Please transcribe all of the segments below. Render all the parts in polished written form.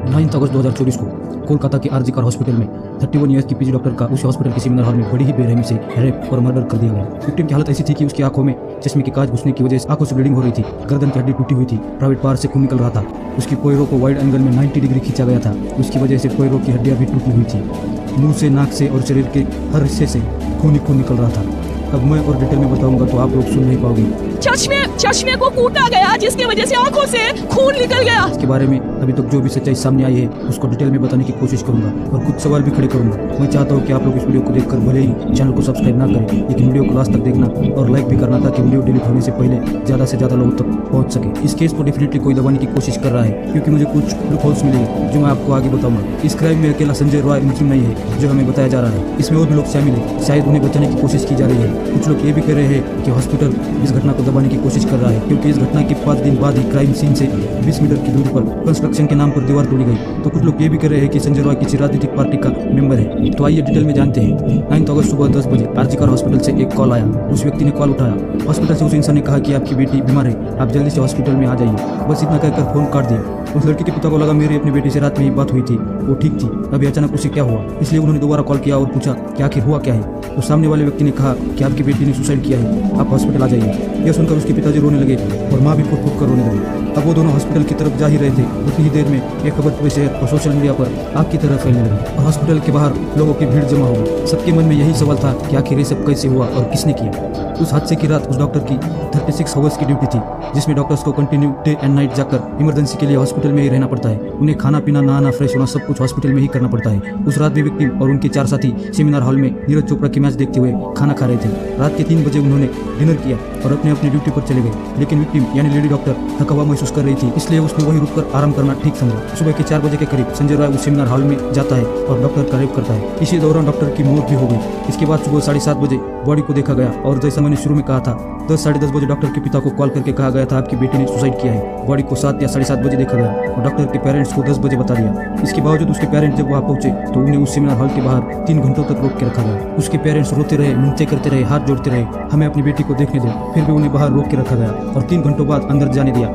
9 अगस्त 2024 को कोलकाता के RG car hospital में 31 ईयर्स की पीजी डॉक्टर का उस हॉस्पिटल के सेमिनार हॉल में बड़ी ही बेरहमी से रेप और मर्डर कर दिया गया। विक्टिम की हालत ऐसी थी कि उसकी आंखों में चश्मे की कांच घुसने की वजह से आंखों से ब्लीडिंग हो रही थी, गर्दन की हड्डी टूटी हुई थी, प्राइवेट पार्ट से खून निकल रहा था, उसकी पैरों को वाइड एंगल में 90 डिग्री खींचा गया था, उसकी वजह से पैरों की हड्डियां भी टूटी हुई थी, मुंह से, नाक से और शरीर के हर हिस्से से खून ही खून निकल रहा था। अब मैं और डिटेल में बताऊंगा तो आप लोग सुन नहीं पाओगे। चश्मे को कूटा गया जिसकी वजह से आंखों से खून निकल गया। इसके बारे में अभी तक जो भी सच्चाई सामने आई है उसको डिटेल में बताने की कोशिश करूंगा और कुछ सवाल भी खड़े करूंगा। मैं चाहता हूं कि आप लोग इस वीडियो को देखकर भले ही चैनल को सब्सक्राइब ना करें, लेकिन वीडियो को लास्ट तक देखना और लाइक भी करना ताकि वीडियो डिलीट होने से पहले ज्यादा से ज्यादा लोगों तक पहुंच सके। इस केस को डेफिनेटली कोई दबाने की कोशिश कर रहा है क्योंकि मुझे कुछ लूपहोल्स मिले हैं जो मैं आपको आगे बताऊंगा। इस क्राइम में अकेला संजय रॉय मुस्लिम नहीं है जो हमें बताया जा रहा है, इसमें और भी लोग शामिल है, शायद उन्हें बचाने की कोशिश की जा रही है। कुछ लोग ये भी कह रहे हैं कि हॉस्पिटल इस घटना को दबाने की कोशिश कर रहा है क्योंकि इस घटना के 5 दिन बाद ही क्राइम सीन से 20 मीटर की दूरी पर कंस्ट्रक्शन के नाम पर दीवार तोड़ी गई। तो कुछ लोग ये भी कह रहे हैं कि संजय रॉय किसी राजनीतिक पार्टी का मेंबर है। तो आइए डिटेल में जानते हैं। 9 अगस्त सुबह 10 बजे आरजी कार हॉस्पिटल से एक कॉल आया। उस व्यक्ति ने कॉल उठाया। हॉस्पिटल से उस इंसान ने कहा कि आपकी बेटी बीमार है, आप जल्दी से हॉस्पिटल में आ जाइए। बस इतना कहकर फोन काट दिया। उस लड़की के पिता को लगा मेरी अपनी बेटी से रात में ही बात हुई थी, वो ठीक थी, अभी अचानक उसे क्या हुआ, इसलिए उन्होंने दोबारा कॉल किया और पूछा कि आखिर हुआ क्या है। तो सामने वाले व्यक्ति ने कहा कि आपकी बेटी ने सुसाइड किया है, आप हॉस्पिटल आ जाइए। यह सुनकर उसके पिताजी रोने लगे और माँ भी फुट फुट कर रोने लगी। अब वो दोनों हॉस्पिटल की तरफ जा ही रहे थे, उतनी ही देर में एक खबर पूरे शहर और सोशल मीडिया पर आग की तरह फैलने लगी और हॉस्पिटल के बाहर लोगों की भीड़ जमा हो गई। सबके मन में यही सवाल था कि आखिर ये सब कैसे हुआ और किसने किया। उस हादसे की रात उस डॉक्टर की 36 आवर्स की ड्यूटी थी जिसमें डॉक्टर्स को कंटिन्यू डे एंड नाइट जाकर इमरजेंसी के लिए हॉस्पिटल में ही रहना पड़ता है। उन्हें खाना पीना, नहाना, फ्रेश होना सब कुछ हॉस्पिटल में ही करना पड़ता है। उस रात भी विक्टिम और उनके 4 साथी सेमिनार हॉल में नीरज चोपड़ा की मैच देखते हुए खाना खा रहे थे। रात के 3 बजे उन्होंने डिनर किया और अपने अपनी ड्यूटी पर चले गए, लेकिन विक्टिम यानी लेडी डॉक्टर थका हुआ महसूस कर रही थी, इसलिए उसने वहीं रुककर आराम करना ठीक समझा। सुबह के 4 बजे के करीब संजय रॉय उस सेमिनार हॉल में जाता है और डॉक्टर का रेप करता है। इसी दौरान डॉक्टर की मौत भी हो गई। इसके बाद सुबह 7:30 बजे बॉडी को देखा गया और जैसा मैंने शुरू में कहा था 10 साढ़े 10 बजे डॉक्टर के पिता को कॉल करके कहा गया था आपकी बेटी ने सुसाइड किया है। बॉडी को 7 या 7:30 बजे देखा गया और डॉक्टर के पेरेंट्स को 10 बजे बता दिया। इसके बावजूद उसके पेरेंट्स जब वहां पहुंचे तो उन्हें उस सेमिनार हॉल के बाहर 3 घंटों तक रोक के रखा गया। उसके पेरेंट्स रोते रहे, मिन्नतें करते रहे, हाथ जोड़ते रहे, हमें अपनी बेटी को देखने दो, फिर भी उन्हें बाहर रोक के रखा गया और 3 घंटों बाद अंदर जाने दिया।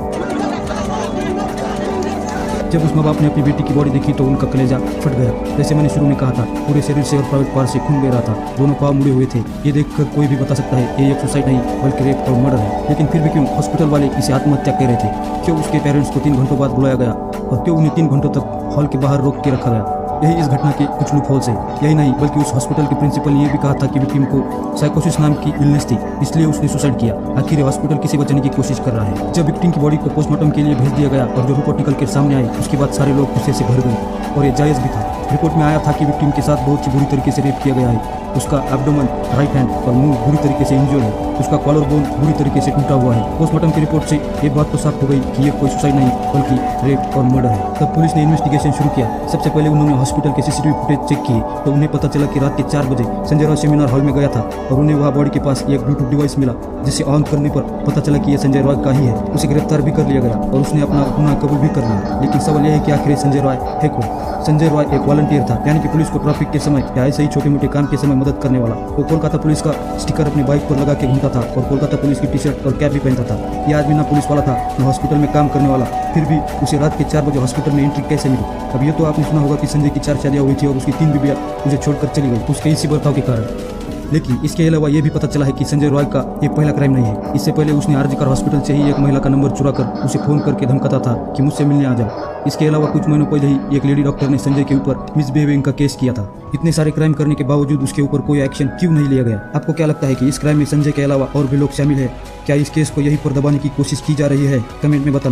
जब उस माँ बाप ने अपनी बेटी की बॉडी देखी तो उनका कलेजा फट गया। जैसे मैंने शुरू में कहा था, पूरे शरीर से और प्राइवेट पार्ट से खून बह रहा था, दोनों पाँव मुड़े हुए थे। ये देखकर कोई भी बता सकता है ये एक सुसाइड नहीं बल्कि रेप और मर्डर है। लेकिन फिर भी क्यों हॉस्पिटल वाले इसे आत्महत्या कह रहे थे? क्यों उसके पेरेंट्स को 3 घंटों बाद बुलाया गया और क्यों उन्हें 3 घंटों तक हॉल के बाहर रोक के रखा गया? यही इस घटना के कुछ लूपहोल्स है। यही नहीं बल्कि उस हॉस्पिटल के प्रिंसिपल ने यह भी कहा था कि विक्टिम को साइकोसिस नाम की इलनेस थी, इसलिए उसने सुसाइड किया। आखिर हॉस्पिटल किसे बचाने की कोशिश कर रहा है? जब विक्टिम की बॉडी को पोस्टमार्टम के लिए भेज दिया गया और जो रिपोर्ट निकल कर सामने आई उसके बाद सारे लोग गुस्से से भर गए और ये जायज़ भी था। रिपोर्ट में आया था कि विक्टिम के साथ बहुत ही बुरी तरीके से रेप किया गया है। उसका एब्डोमेन, राइट हैंड और मुंह बुरी तरीके से इंजर्ड है। उसका कॉलर बोन बुरी तरीके से टूटा हुआ है। पोस्टमार्टम की रिपोर्ट से एक बात तो साफ हो गई कि ये कोई सुसाइड नहीं बल्कि रेप और मर्डर है। तब पुलिस ने इन्वेस्टिगेशन शुरू किया। सबसे पहले उन्होंने हॉस्पिटल के सीसीटीवी फुटेज चेक किए तो उन्हें पता चला कि रात के 4 बजे संजय रॉय सेमिनार हॉल में गया था और उन्हें वहाँ बॉडी के पास एक ब्लूटूथ डिवाइस मिला जिसे ऑन करने पर पता चला कि यह संजय रॉय का ही है। उसे गिरफ्तार भी कर लिया गया और उसने अपना गुनाह कबूल भी कर लिया। लेकिन सवाल यह है कि आखिर संजय रॉय है कौन? संजय रॉय एक वॉलंटियर था, यानी कि पुलिस को ट्रैफिक के समय या ऐसे ही छोटे मोटे काम के समय मदद करने वाला। वो कोलकाता पुलिस का स्टिकर अपनी बाइक पर लगा के घूमता था और कोलकाता पुलिस की टी-शर्ट और कैप भी पहनता था। यह आदमी ना पुलिस वाला था न हॉस्पिटल में काम करने वाला, फिर भी उसे रात के 4 बजे हॉस्पिटल में एंट्री कैसे मिली? अब ये तो आपने सुना होगा कि संजय की 4 शादियां हुई थी और उसकी 3 बीवियां उसे छोड़कर चली गई उसके इसी बर्ताव के कारण। लेकिन इसके अलावा यह भी पता चला है कि संजय रॉय का ये पहला क्राइम नहीं है। इससे पहले उसने आरजी कार हॉस्पिटल से ही एक महिला का नंबर चुरा कर उसे फोन करके धमकाता था कि मुझसे मिलने आ जाओ। इसके अलावा कुछ महीनों पहले ही एक लेडी डॉक्टर ने संजय के ऊपर मिसबिहेविंग का केस किया था। इतने सारे क्राइम करने के बावजूद उसके ऊपर कोई एक्शन क्यों नहीं लिया गया? आपको क्या लगता है कि इस क्राइम में संजय के अलावा और भी लोग शामिल है? क्या इस केस को यहीं पर दबाने की कोशिश की जा रही है? कमेंट में बताना।